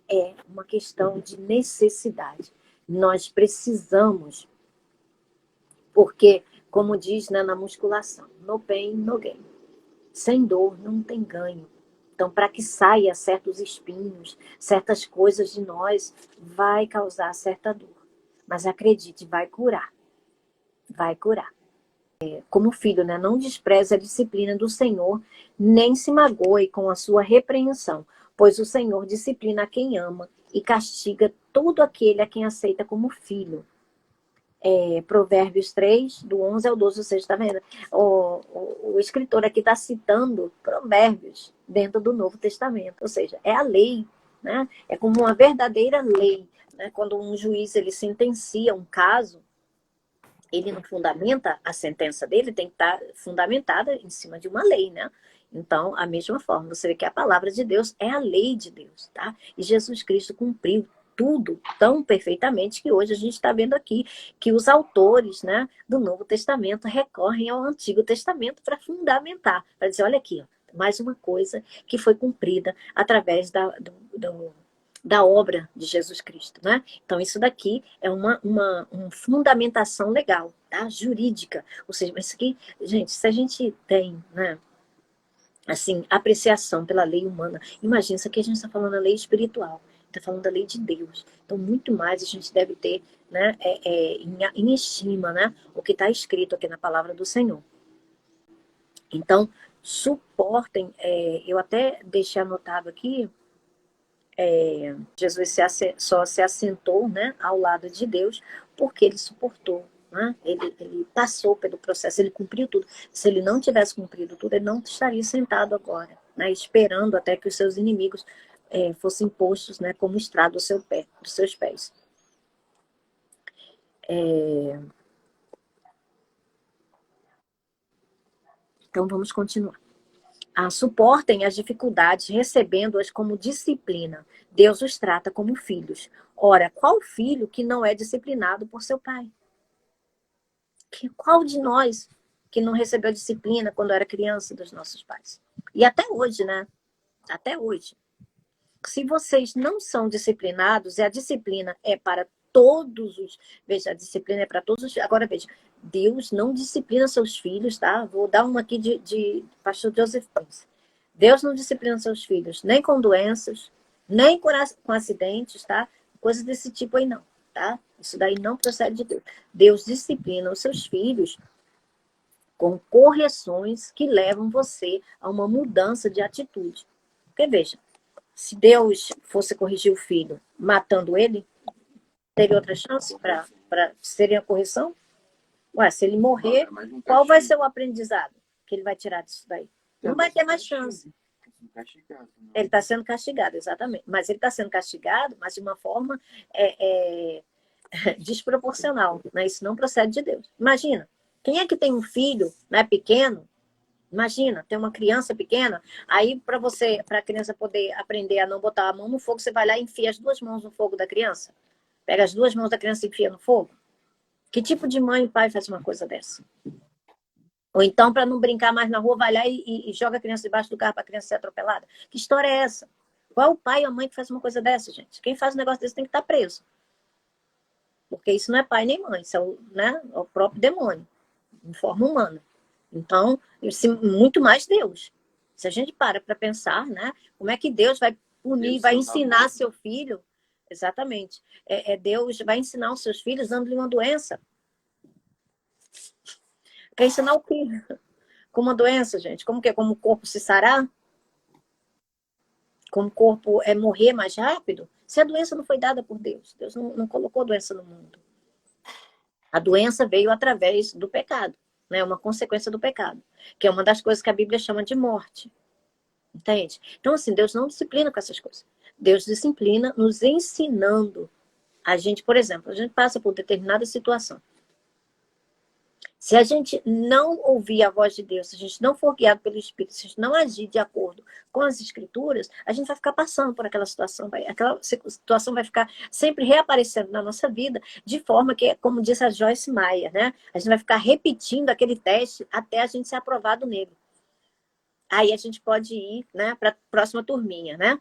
é uma questão de necessidade. Nós precisamos, porque, como diz, né, na musculação, no pain, no gain. Sem dor não tem ganho. Então, para que saia certos espinhos, certas coisas de nós, vai causar certa dor. Mas acredite, vai curar. Vai curar. Como filho, né? Não despreze a disciplina do Senhor, nem se magoe com a sua repreensão, pois o Senhor disciplina a quem ama e castiga todo aquele a quem aceita como filho. Provérbios 3, do 11 ao 12, você está vendo? O escritor aqui está citando provérbios dentro do Novo Testamento, ou seja, é a lei, né? É como uma verdadeira lei, né? Quando um juiz ele sentencia um caso, ele não fundamenta a sentença dele, tem que estar fundamentada em cima de uma lei, né? Então, a mesma forma, você vê que a palavra de Deus é a lei de Deus, tá? E Jesus Cristo cumpriu tudo tão perfeitamente que hoje a gente está vendo aqui que os autores, né, do Novo Testamento recorrem ao Antigo Testamento para fundamentar, para dizer, olha aqui, ó, mais uma coisa que foi cumprida através da obra de Jesus Cristo, né? Então, isso daqui é uma fundamentação legal, tá? Jurídica. Ou seja, isso aqui, gente, se a gente tem, né, assim, apreciação pela lei humana, imagina, isso aqui a gente está falando da lei espiritual, está falando da lei de Deus. Então, muito mais a gente deve ter, né, em estima, né, o que está escrito aqui na palavra do Senhor. Então, suportem, eu até deixei anotado aqui, Jesus só se assentou, né, ao lado de Deus porque ele suportou, né? Ele passou pelo processo, ele cumpriu tudo. Se ele não tivesse cumprido tudo, ele não estaria sentado agora, né, esperando até que os seus inimigos fossem postos, né, como estrado dos seus pés. Então vamos continuar. Suportem as dificuldades, recebendo-as como disciplina. Deus os trata como filhos. Ora, qual filho que não é disciplinado por seu pai? Qual de nós que não recebeu disciplina quando era criança dos nossos pais? E até hoje, né? Até hoje. Se vocês não são disciplinados, e a disciplina é para todos os... Veja, a disciplina é para todos os... Agora, veja, Deus não disciplina seus filhos, tá? Vou dar uma aqui de pastor Joseph Prince. Deus não disciplina seus filhos, nem com doenças, nem com acidentes, tá? Coisas desse tipo aí não, tá? Isso daí não procede de Deus. Deus disciplina os seus filhos com correções que levam você a uma mudança de atitude. Porque, veja, se Deus fosse corrigir o filho matando ele, teria outra chance para seria a correção? Ué, se ele morrer, qual vai ser o aprendizado que ele vai tirar disso daí? Não vai ter mais chance. Ele está sendo castigado, exatamente. Mas ele está sendo castigado, mas de uma forma desproporcional. Né? Isso não procede de Deus. Imagina, quem é que tem um filho, né, pequeno? Imagina, tem uma criança pequena, aí para a criança poder aprender a não botar a mão no fogo, você vai lá e enfia as duas mãos no fogo da criança. Pega as duas mãos da criança e enfia no fogo. Que tipo de mãe e pai faz uma coisa dessa? Ou então, para não brincar mais na rua, vai lá e joga a criança debaixo do carro para a criança ser atropelada. Que história é essa? Qual o pai ou a mãe que faz uma coisa dessa, gente? Quem faz um negócio desse tem que estar preso. Porque isso não é pai nem mãe, isso é o próprio demônio, em forma humana. Então, muito mais Deus. Se a gente para pensar, né? Como é que Deus vai punir, vai ensinar seu filho? Exatamente. Deus vai ensinar os seus filhos dando-lhe uma doença. Quer ensinar o quê? Com uma doença, gente? Como que é? Como o corpo se sarar? Como o corpo morrer mais rápido? Se a doença não foi dada por Deus. Deus não colocou doença no mundo. A doença veio através do pecado. Né? Uma consequência do pecado. Que é uma das coisas que a Bíblia chama de morte. Entende? Então, assim, Deus não disciplina com essas coisas. Deus disciplina nos ensinando. A gente, por exemplo, a gente passa por determinada situação. Se a gente não ouvir a voz de Deus, se a gente não for guiado pelo Espírito, se a gente não agir de acordo com as Escrituras, a gente vai ficar passando por aquela situação. Aquela situação vai ficar sempre reaparecendo na nossa vida, de forma que, como disse a Joyce Meyer, né? A gente vai ficar repetindo aquele teste até a gente ser aprovado nele. Aí a gente pode ir, né, para a próxima turminha, né?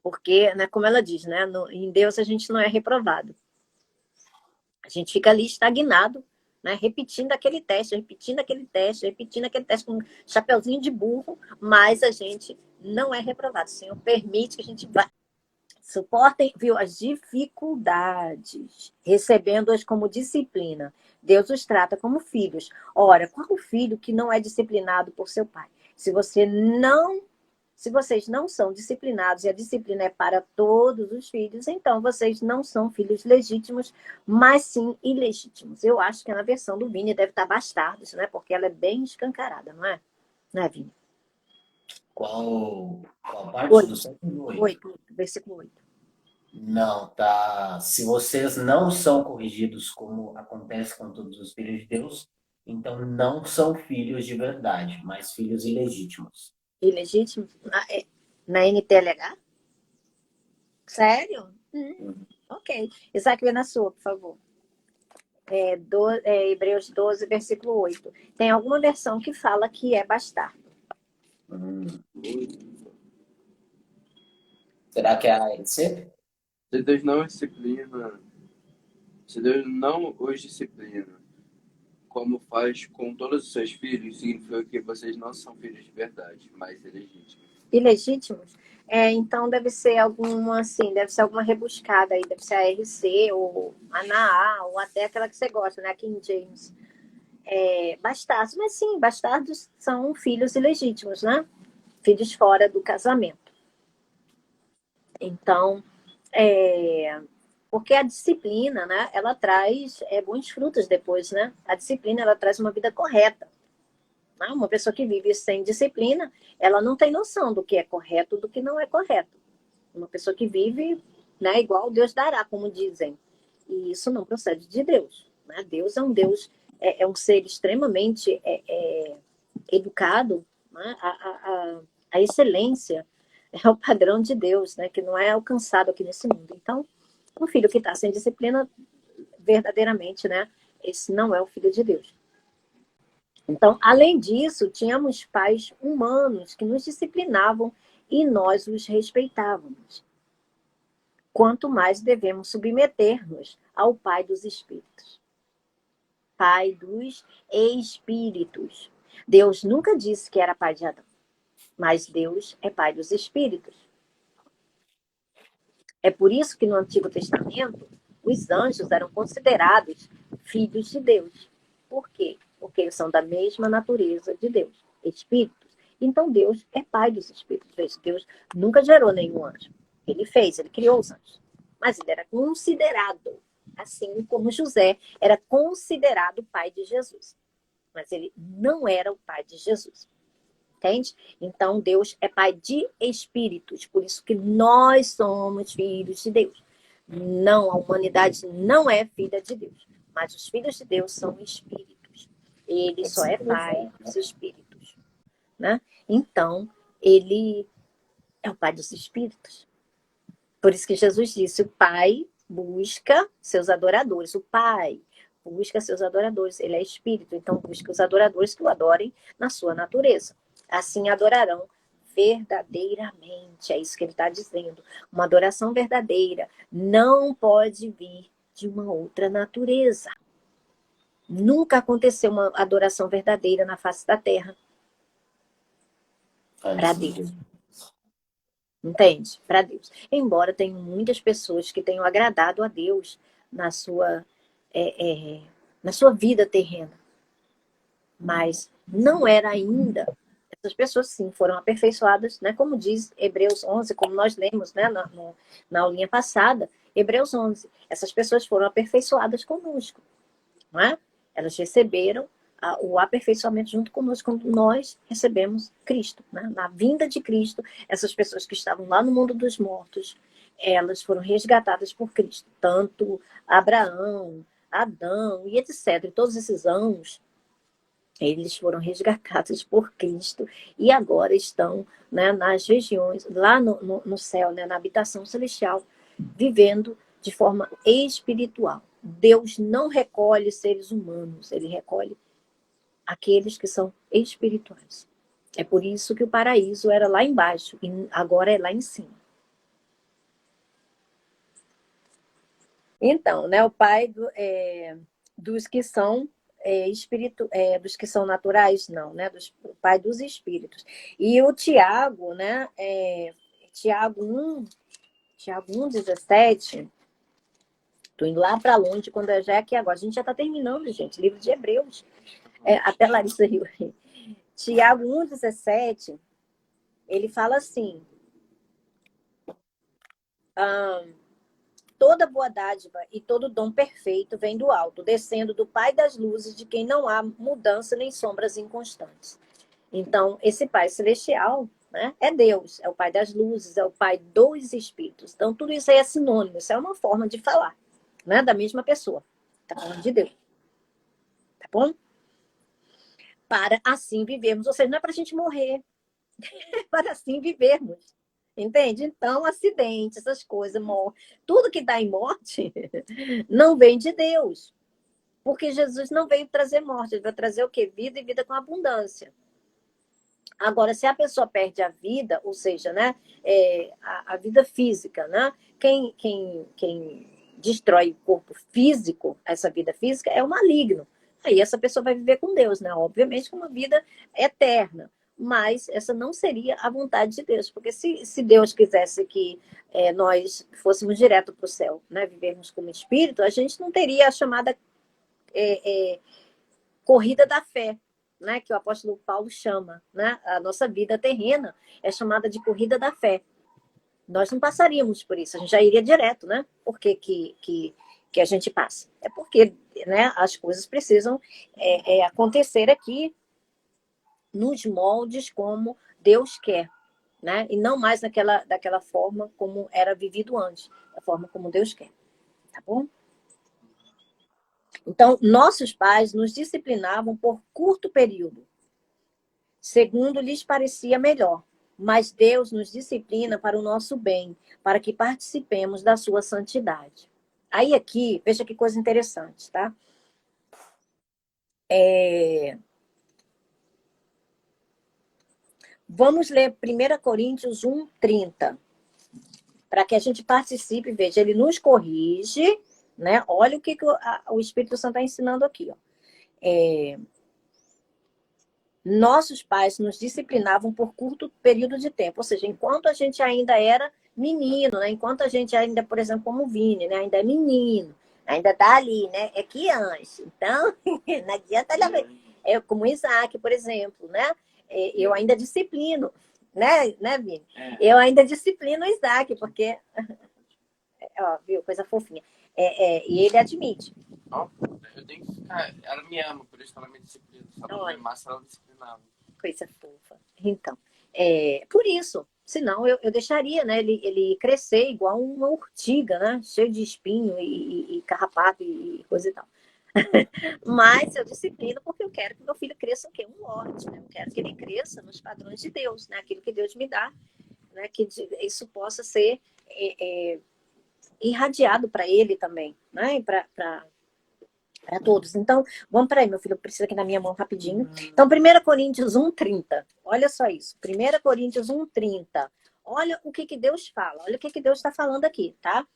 Porque, né, como ela diz, né, em Deus a gente não é reprovado. A gente fica ali estagnado, né, repetindo aquele teste com um chapeuzinho de burro, mas a gente não é reprovado. O Senhor permite que a gente vá. Suportem, viu, as dificuldades, recebendo-as como disciplina. Deus os trata como filhos. Ora, qual o filho que não é disciplinado por seu pai? Se vocês não são disciplinados e a disciplina é para todos os filhos, então vocês não são filhos legítimos, mas sim ilegítimos. Eu acho que na versão do Vini deve estar bastardos, né? Porque ela é bem escancarada, não é? Não é, Vini? Qual parte do século 8? Versículo 8. Não, tá. Se vocês não são corrigidos como acontece com todos os filhos de Deus, então não são filhos de verdade, mas filhos ilegítimos. Ilegítimos? Na NTLH? Sério? Ok. Isaac, vê na sua, por favor. Hebreus 12, versículo 8. Tem alguma versão que fala que é bastardo. Será que é a ANC? Se Deus não os disciplina, se Deus não os disciplina, como faz com todos os seus filhos, significa que vocês não são filhos de verdade, mas ilegítimos. Ilegítimos? Então deve ser alguma rebuscada aí, deve ser a RC ou a NAA, ou até aquela que você gosta, né? A King James. Bastardos, mas sim, bastardos são filhos ilegítimos, né? Filhos fora do casamento. Então, porque a disciplina, né? Ela traz bons frutos depois, né? A disciplina, ela traz uma vida correta. Uma pessoa que vive sem disciplina, ela não tem noção do que é correto, do que não é correto. Uma pessoa que vive, né, igual Deus dará, como dizem. E isso não procede de Deus. Né? Deus é um Deus, é um ser extremamente educado. Né? A excelência é o padrão de Deus, né, que não é alcançado aqui nesse mundo. Então, um filho que está sem disciplina, verdadeiramente, né, esse não é o filho de Deus. Então, além disso, tínhamos pais humanos que nos disciplinavam e nós os respeitávamos. Quanto mais devemos submeter-nos ao Pai dos Espíritos. Pai dos Espíritos. Deus nunca disse que era pai de Adão, mas Deus é pai dos Espíritos. É por isso que no Antigo Testamento, os anjos eram considerados filhos de Deus. Por quê? Porque eles são da mesma natureza de Deus, espíritos. Então Deus é pai dos espíritos. Deus nunca gerou nenhum anjo. Ele criou os anjos. Mas ele era considerado, assim como José era considerado o pai de Jesus. Mas ele não era o pai de Jesus. Entende? Então Deus é pai de espíritos. Por isso que nós somos filhos de Deus. Não, a humanidade não é filha de Deus. Mas os filhos de Deus são espíritos. Ele só é pai dos espíritos. Né? Então, ele é o pai dos espíritos. Por isso que Jesus disse, o pai busca seus adoradores. O pai busca seus adoradores. Ele é espírito, então busca os adoradores que o adorem na sua natureza. Assim adorarão verdadeiramente. É isso que ele está dizendo. Uma adoração verdadeira não pode vir de uma outra natureza. Nunca aconteceu uma adoração verdadeira na face da terra para Deus. Entende? Para Deus. Embora tenham muitas pessoas que tenham agradado a Deus na sua vida terrena. Mas não era ainda. Essas pessoas, sim, foram aperfeiçoadas, né? Como diz Hebreus 11, como nós lemos, né? na aulinha passada, Hebreus 11. Essas pessoas foram aperfeiçoadas conosco. Não é? Elas receberam o aperfeiçoamento junto conosco quando nós recebemos Cristo. Né? Na vinda de Cristo, essas pessoas que estavam lá no mundo dos mortos, elas foram resgatadas por Cristo. Tanto Abraão, Adão e etc. E todos esses anjos, eles foram resgatados por Cristo e agora estão, né, nas regiões, lá no céu, né, na habitação celestial, vivendo de forma espiritual. Deus não recolhe seres humanos, ele recolhe aqueles que são espirituais. É por isso que o paraíso era lá embaixo e agora é lá em cima. Então, né, o pai dos que são dos que são naturais, não, né? O pai dos espíritos. E o Tiago, né? Tiago 1:17. Estou indo lá para longe, quando já é aqui agora. A gente já está terminando, gente, livro de Hebreus. Até Larissa riu. Tiago 1:17, ele fala assim: toda boa dádiva e todo dom perfeito vem do alto, descendo do Pai das luzes, de quem não há mudança nem sombras inconstantes. Então, esse Pai celestial, né, é Deus, é o Pai das luzes, é o Pai dos espíritos. Então, tudo isso aí é sinônimo, isso é uma forma de falar, né, da mesma pessoa. Está falando de Deus. Tá bom? Para assim vivermos. Ou seja, não é para a gente morrer, é para assim vivermos. Entende? Então, acidente, essas coisas, morte, tudo que dá em morte não vem de Deus. Porque Jesus não veio trazer morte, ele veio trazer o quê? Vida e vida com abundância. Agora, se a pessoa perde a vida, ou seja, né, a vida física, né, quem destrói o corpo físico, essa vida física, é o maligno. Aí essa pessoa vai viver com Deus, né? Obviamente com uma vida eterna. Mas essa não seria a vontade de Deus. Porque se Deus quisesse que nós fôssemos direto para o céu, né, vivermos como espírito, a gente não teria a chamada corrida da fé, né, que o apóstolo Paulo chama, né? A nossa vida terrena é chamada de corrida da fé. Nós não passaríamos por isso, a gente já iria direto, né? Por que a gente passa? É porque, né, as coisas precisam acontecer aqui nos moldes como Deus quer, né? E não mais daquela forma como era vivido antes, da forma como Deus quer, tá bom? Então, nossos pais nos disciplinavam por curto período, segundo lhes parecia melhor. Mas Deus nos disciplina para o nosso bem, para que participemos da sua santidade. Aí aqui, veja que coisa interessante, tá? Vamos ler 1 Coríntios 1:30, para que a gente participe, veja, ele nos corrige, né? Olha o que o Espírito Santo está ensinando aqui, ó. Nossos pais nos disciplinavam por curto período de tempo, ou seja, enquanto a gente ainda era menino, né? Enquanto a gente ainda, por exemplo, como o Vini, né? Ainda é menino, ainda está ali, né? É criança. Então, não adianta como o Isaac, por exemplo, né? Eu ainda disciplino, né, Vini? Eu ainda disciplino o Isaac, porque, ó, viu, coisa fofinha. E ele admite. Eu tenho que ficar. Ela me ama, por isso que ela me disciplina. Se ela não me amasse, ela disciplinava. Coisa fofa. Então, por isso. Senão eu deixaria, né, ele crescer igual uma urtiga, né? Cheio de espinho e carrapato e coisa e tal. Mas eu disciplino porque eu quero que meu filho cresça o quê? Um lorde, né? Eu quero que ele cresça nos padrões de Deus, né? Aquilo que Deus me dá, né? Que isso possa ser irradiado para ele também, né? Para todos. Então, vamos para aí, meu filho, precisa aqui na minha mão rapidinho. Então, 1 Coríntios 1:30. Olha só isso. 1 Coríntios 1:30. Olha o que Deus fala. Olha o que Deus está falando aqui, tá?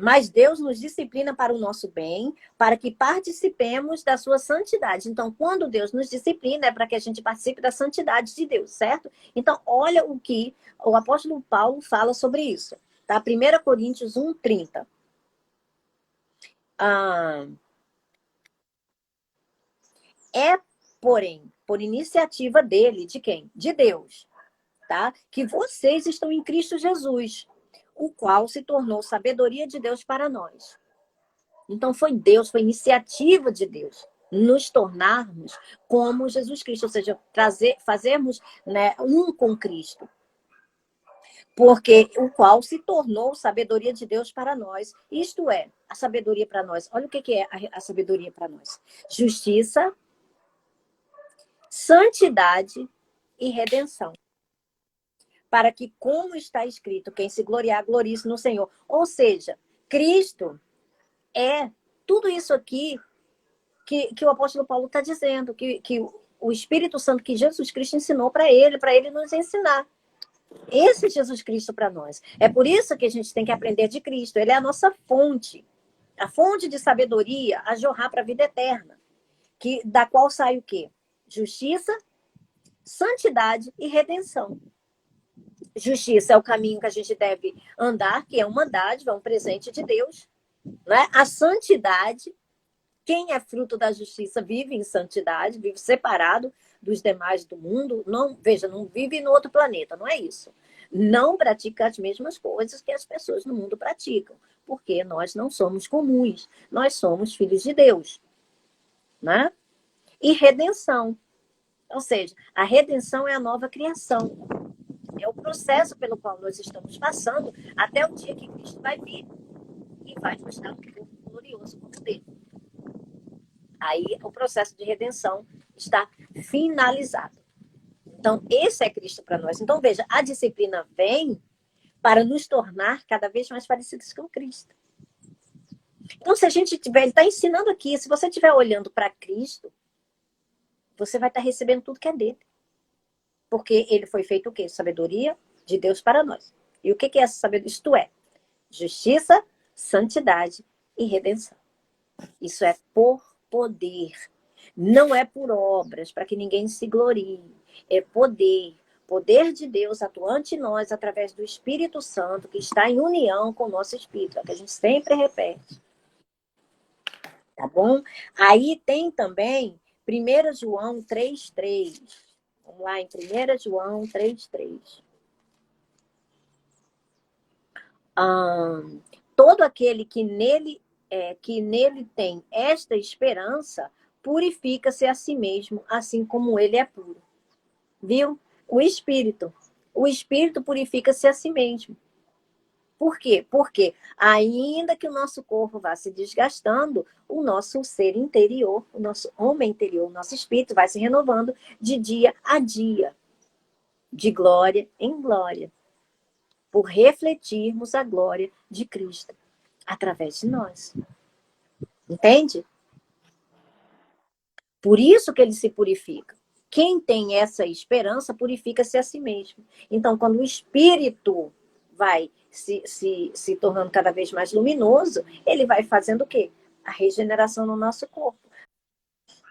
Mas Deus nos disciplina para o nosso bem, para que participemos da sua santidade. Então, quando Deus nos disciplina, é para que a gente participe da santidade de Deus, certo? Então, olha o que o apóstolo Paulo fala sobre isso. Tá? 1 Coríntios 1:30. Porém, por iniciativa dele, de quem? De Deus, tá? Que vocês estão em Cristo Jesus, o qual se tornou sabedoria de Deus para nós. Então, foi Deus, foi iniciativa de Deus nos tornarmos como Jesus Cristo, ou seja, fazermos, né, um com Cristo. porque o qual se tornou sabedoria de Deus para nós. Isto é, a sabedoria para nós. Olha o que é a sabedoria para nós. Justiça, santidade e redenção. Para que, como está escrito, quem se gloriar, glorie-se no Senhor. Ou seja, Cristo é tudo isso aqui que o apóstolo Paulo está dizendo, que o Espírito Santo que Jesus Cristo ensinou para ele nos ensinar. Esse é Jesus Cristo para nós. É por isso que a gente tem que aprender de Cristo. Ele é a nossa fonte. A fonte de sabedoria a jorrar para a vida eterna. Da qual sai o quê? Justiça, santidade e redenção. Justiça é o caminho que a gente deve andar, que é uma dádiva, um presente de Deus. Né? A santidade, quem é fruto da justiça vive em santidade, vive separado dos demais do mundo. Não, veja, não vive no outro planeta, não é isso. Não pratica as mesmas coisas que as pessoas no mundo praticam, porque nós não somos comuns, nós somos filhos de Deus. Né? E redenção, ou seja, a redenção é a nova criação. É o processo pelo qual nós estamos passando até o dia que Cristo vai vir e vai nos dar um corpo glorioso como dele. Aí o processo de redenção está finalizado. Então, esse é Cristo para nós. Então, veja, a disciplina vem para nos tornar cada vez mais parecidos com Cristo. Então, se a gente tiver, ele está ensinando aqui, se você estiver olhando para Cristo, você vai estar recebendo tudo que é dele. Porque ele foi feito o quê? Sabedoria de Deus para nós. E o que é essa sabedoria? Isto é, justiça, santidade e redenção. Isso é por poder. Não é por obras, para que ninguém se glorie. É poder. Poder de Deus atuante em nós através do Espírito Santo, que está em união com o nosso Espírito. É o que a gente sempre repete. Tá bom? Aí tem também 1 João 3,3. Vamos lá, em 1 João 3,3. Todo aquele que nele tem esta esperança, purifica-se a si mesmo, assim como ele é puro. Viu? O Espírito purifica-se a si mesmo. Por quê? Porque ainda que o nosso corpo vá se desgastando, o nosso ser interior, o nosso homem interior, o nosso espírito vai se renovando de dia a dia, de glória em glória, por refletirmos a glória de Cristo através de nós. Entende? Por isso que ele se purifica. Quem tem essa esperança purifica-se a si mesmo. Então, quando o espírito vai se tornando cada vez mais luminoso, ele vai fazendo o quê? A regeneração no nosso corpo.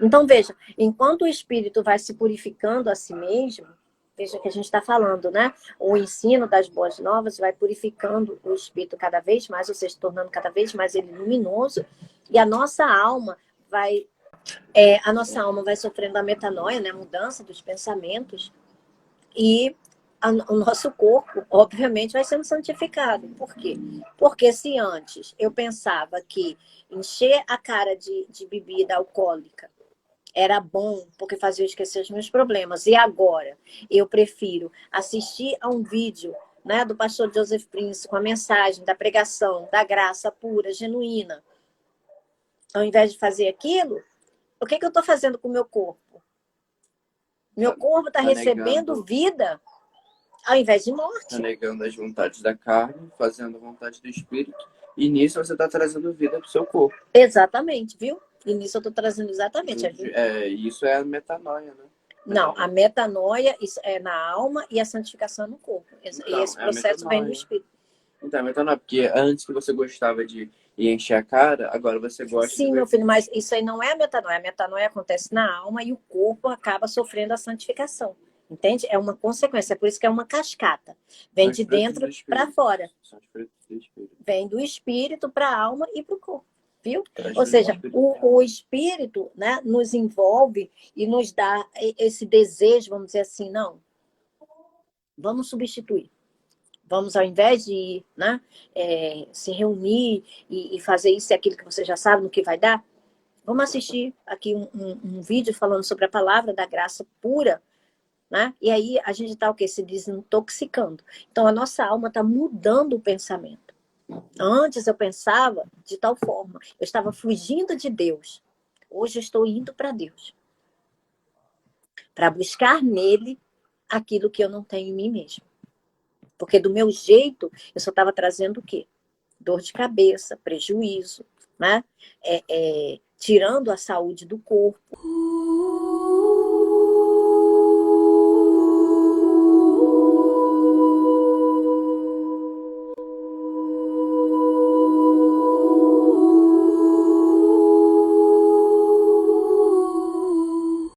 Então, veja, enquanto o espírito vai se purificando a si mesmo, veja que a gente está falando, né? O ensino das boas novas vai purificando o espírito cada vez mais, ou seja, tornando cada vez mais ele luminoso, e a nossa alma vai sofrendo a metanoia, né? A mudança dos pensamentos, e o nosso corpo, obviamente, vai sendo santificado. Por quê? Porque se antes eu pensava que encher a cara de bebida alcoólica era bom, porque fazia eu esquecer os meus problemas, e agora eu prefiro assistir a um vídeo, né, do pastor Joseph Prince com a mensagem da pregação, da graça pura, genuína, ao invés de fazer aquilo, o que eu estou fazendo com o meu corpo? Meu corpo está recebendo vida ao invés de morte. Está negando as vontades da carne, fazendo a vontade do espírito, e nisso você está trazendo vida para o seu corpo. Exatamente, viu? E nisso eu estou trazendo exatamente. Isso é a metanoia, né? Não, a metanoia isso é na alma e a santificação no corpo. Então, e esse processo vem do espírito. Então, metanoia, porque antes que você gostava de encher a cara, agora você gosta. Sim, meu filho, mas isso aí não é a metanoia. A metanoia acontece na alma e o corpo acaba sofrendo a santificação. Entende? É uma consequência, é por isso que é uma cascata. Vem de dentro para fora. Vem do espírito para a alma e para o corpo. Viu? Ou seja, o espírito, né, nos envolve e nos dá esse desejo, vamos dizer assim, não, vamos substituir. Vamos, ao invés de ir, né, se reunir e fazer isso e aquilo que você já sabe no que vai dar, vamos assistir aqui um vídeo falando sobre a palavra da graça pura, né? E aí a gente está o quê? Se desintoxicando. Então a nossa alma está mudando o pensamento. Antes eu pensava de tal forma, eu estava fugindo de Deus. Hoje eu estou indo para Deus, para buscar nele aquilo que eu não tenho em mim mesmo. Porque do meu jeito, eu só estava trazendo o quê? Dor de cabeça, prejuízo, né? Tirando a saúde do corpo.